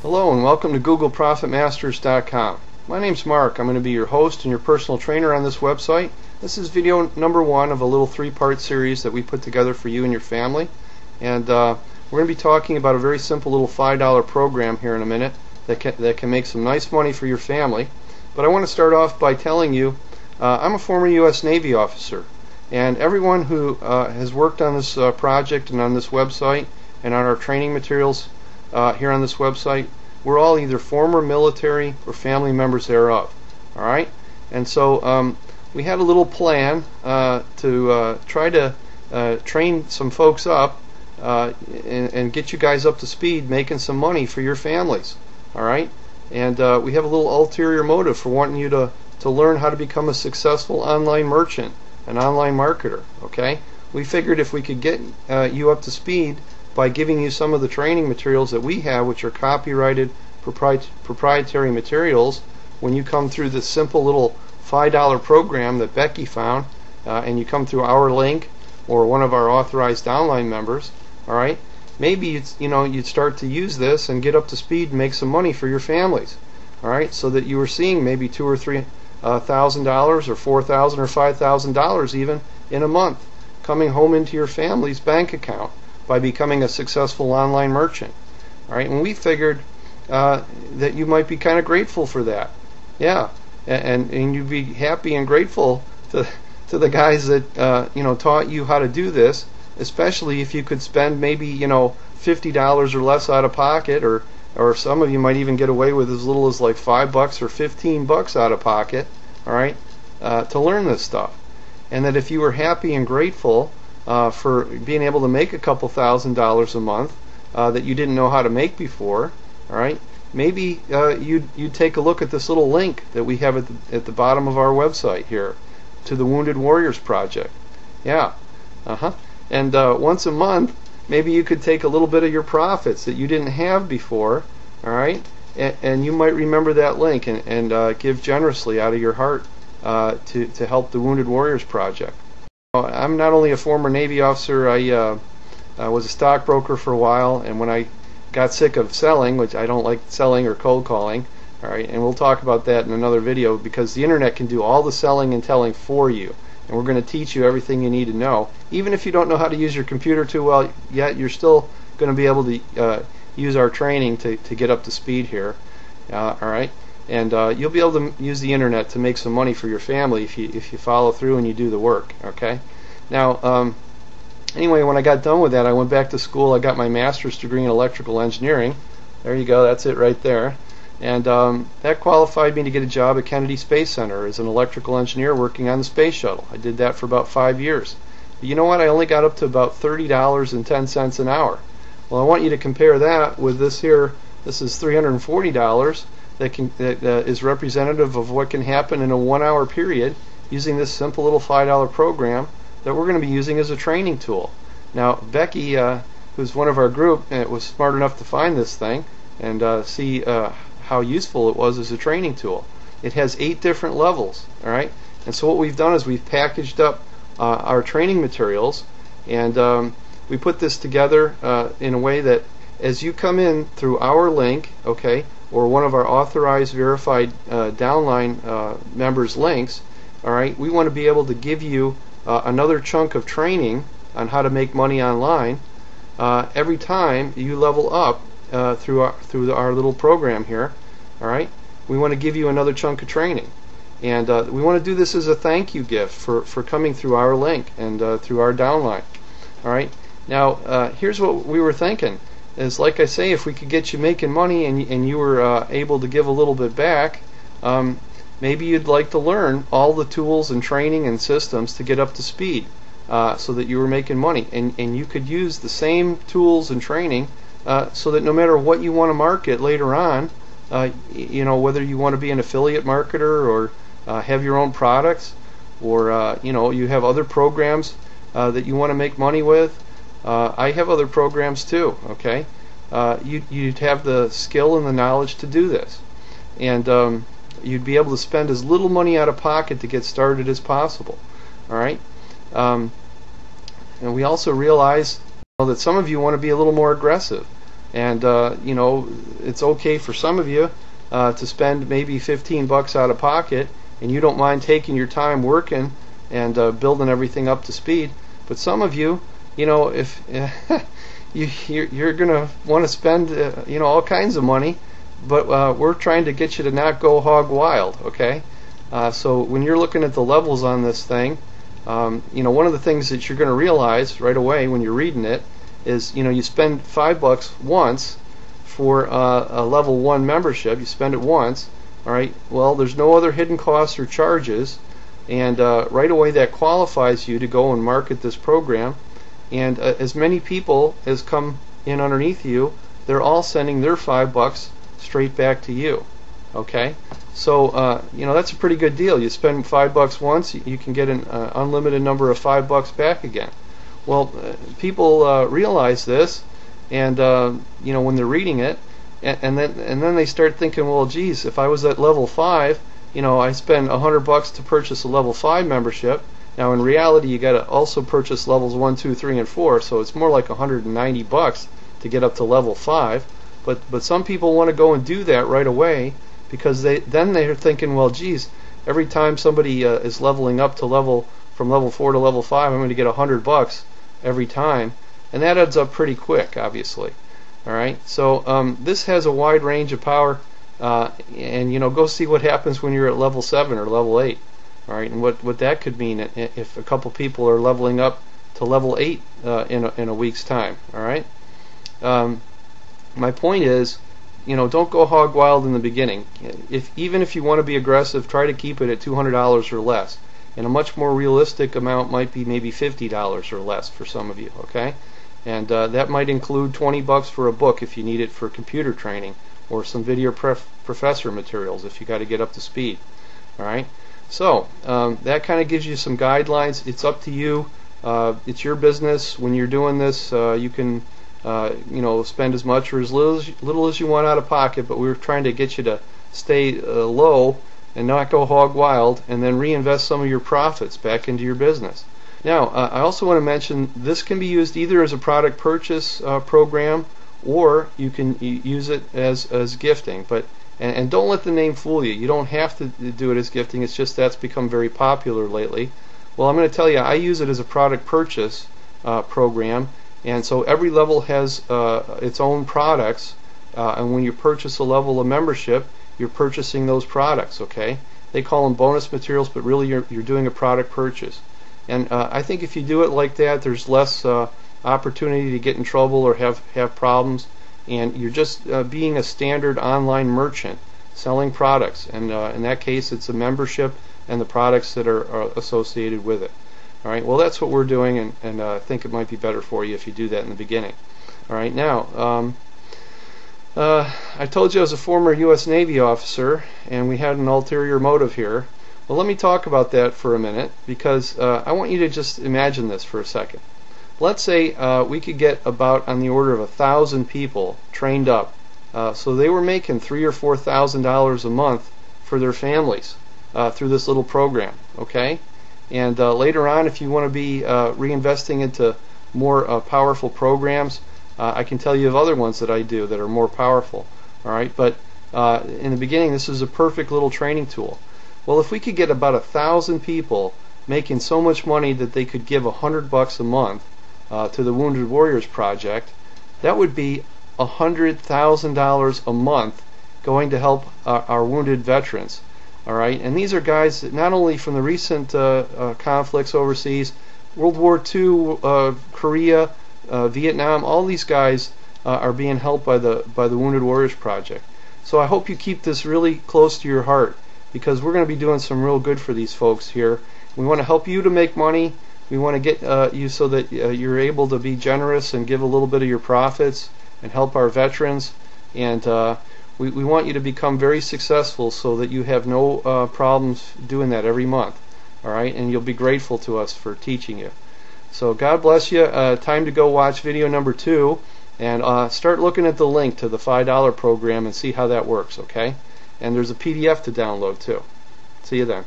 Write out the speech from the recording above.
Hello and welcome to GoogleProfitMasters.com. My name's Mark. I'm going to be your host and your personal trainer on this website. This is video number 1 of a little 3-part series that we put together for you and your family. And we're going to be talking about a very simple little $5 program here in a minute that can make some nice money for your family. But I want to start off by telling you I'm a former U.S. Navy officer, and everyone who has worked on this project and on this website and on our training materials here on this website, we're all either former military or family members thereof. Alright? And so we had a little plan to try to train some folks up and get you guys up to speed making some money for your families. Alright? And we have a little ulterior motive for wanting you to learn how to become a successful online merchant, an online marketer. Okay? We figured if we could get you up to speed by giving you some of the training materials that we have, which are copyrighted proprietary materials, when you come through this simple little $5 program that Becky found, and you come through our link or one of our authorized downline members, alright, maybe you'd start to use this and get up to speed and make some money for your families. Alright, so that you were seeing maybe $2,000 or $3,000 or $4,000 or $5,000 even in a month coming home into your family's bank account by becoming a successful online merchant. Alright, and we figured that you might be kind of grateful for that. Yeah, and you'd be happy and grateful to the guys that taught you how to do this, especially if you could spend maybe $50 or less out of pocket, or some of you might even get away with as little as like $5 or $15 out of pocket, alright, to learn this stuff. And that if you were happy and grateful for being able to make a couple $1,000s a month that you didn't know how to make before, alright, maybe you'd take a look at this little link that we have at the bottom of our website here to the Wounded Warriors Project. Yeah, and once a month maybe you could take a little bit of your profits that you didn't have before, alright, and you might remember that link and give generously out of your heart to help the Wounded Warriors Project. I'm not only a former Navy officer, I was a stockbroker for a while, and when I got sick of selling, which I don't like selling or cold calling, alright, and we'll talk about that in another video, because the internet can do all the selling and telling for you, and we're going to teach you everything you need to know. Even if you don't know how to use your computer too well yet, you're still going to be able to use our training to get up to speed here. Alright, and you'll be able to use the internet to make some money for your family if you follow through and you do the work. Okay. Now, anyway, when I got done with that, I went back to school. I got my master's degree in electrical engineering. There you go. That's it right there. And that qualified me to get a job at Kennedy Space Center as an electrical engineer working on the space shuttle. I did that for about 5 years. But you know what? I only got up to about $30.10 an hour. Well, I want you to compare that with this here. This is $340 that is representative of what can happen in a 1-hour period using this simple little $5 program that we're going to be using as a training tool. Now, Becky, who's one of our group, was smart enough to find this thing and see how useful it was as a training tool. It has 8 different levels, alright? And so what we've done is we've packaged up our training materials, and we put this together in a way that as you come in through our link, okay, or one of our authorized verified downline members' links, alright, we want to be able to give you another chunk of training on how to make money online every time you level up through our little program here. Alright, we want to give you another chunk of training, and we want to do this as a thank you gift for coming through our link and through our downline. Alright, now here's what we were thinking is, like I say, if we could get you making money and you were able to give a little bit back, maybe you'd like to learn all the tools and training and systems to get up to speed so that you were making money, and you could use the same tools and training so that no matter what you want to market later on, whether you want to be an affiliate marketer or have your own products, or you have other programs that you want to make money with. I have other programs too, okay? You'd have the skill and the knowledge to do this, and you'd be able to spend as little money out of pocket to get started as possible. Alright? And we also realize that some of you want to be a little more aggressive, and it's okay for some of you to spend maybe 15 bucks out of pocket, and you don't mind taking your time working and building everything up to speed. But some of you, if you're gonna want to spend all kinds of money, but we're trying to get you to not go hog wild. Okay, so when you're looking at the levels on this thing, one of the things that you're going to realize right away when you're reading it is, you spend $5 once for a level 1 membership. You spend it once, all right. Well, there's no other hidden costs or charges, and right away that qualifies you to go and market this program. And as many people as come in underneath you, they're all sending their $5 straight back to you. Okay, so that's a pretty good deal. You spend $5 once, you can get an unlimited number of $5 back again. Well, people realize this, and when they're reading it, and then they start thinking, well, geez, if I was at level 5, I spend $100 to purchase a level 5 membership. Now, in reality, you got to also purchase levels 1, 2, 3, and 4, so it's more like $190 to get up to level 5. But some people want to go and do that right away, because they're thinking, well, geez, every time somebody is leveling up to from level 4 to level 5, I'm going to get $100 every time, and that adds up pretty quick, obviously. All right, so this has a wide range of power, and go see what happens when you're at level 7 or level 8. All right, and what that could mean if a couple people are leveling up to level 8 in a week's time. All right, my point is, don't go hog wild in the beginning. Even if you want to be aggressive, try to keep it at $200 or less. And a much more realistic amount might be maybe $50 or less for some of you. Okay, and that might include $20 for a book if you need it for computer training, or some video professor materials if you got to get up to speed. All right, so that kind of gives you some guidelines. It's up to you. It's your business. When you're doing this, you can spend as much or as little as you want out of pocket, but we're trying to get you to stay low and not go hog wild, and then reinvest some of your profits back into your business. Now, I also want to mention this can be used either as a product purchase program, or you can use it as gifting. And don't let the name fool you. You don't have to do it as gifting. It's just that's become very popular lately. Well, I'm going to tell you, I use it as a product purchase program. And so every level has its own products, and when you purchase a level of membership, you're purchasing those products. Okay, they call them bonus materials, but really you're doing a product purchase. And I think if you do it like that, there's less opportunity to get in trouble or have problems, and you're just being a standard online merchant selling products. And in that case, it's a membership and the products that are associated with it. All right, well, that's what we're doing, and I think it might be better for you if you do that in the beginning. All right, now, I told you I was a former U.S. Navy officer, and we had an ulterior motive here. Well, let me talk about that for a minute, because I want you to just imagine this for a second. Let's say we could get about on the order of 1,000 people trained up, so they were making $3,000 or $4,000 a month for their families through this little program. Okay. And later on, if you want to be reinvesting into more powerful programs, I can tell you of other ones that I do that are more powerful. All right, but in the beginning, this is a perfect little training tool. Well, if we could get about 1,000 people making so much money that they could give $100 a month to the Wounded Warriors Project, that would be $100,000 a month going to help our wounded veterans. All right, and these are guys that not only from the recent conflicts overseas, World War II, Korea, Vietnam, all these guys are being helped by the Wounded Warriors Project. So I hope you keep this really close to your heart, because we're going to be doing some real good for these folks here. We want to help you to make money. We want to get you so that you're able to be generous and give a little bit of your profits and help our veterans. And we want you to become very successful so that you have no problems doing that every month. All right, and you'll be grateful to us for teaching you. So God bless you. Time to go watch video number 2, and start looking at the link to the $5 program and see how that works. Okay, and there's a PDF to download too. See you then.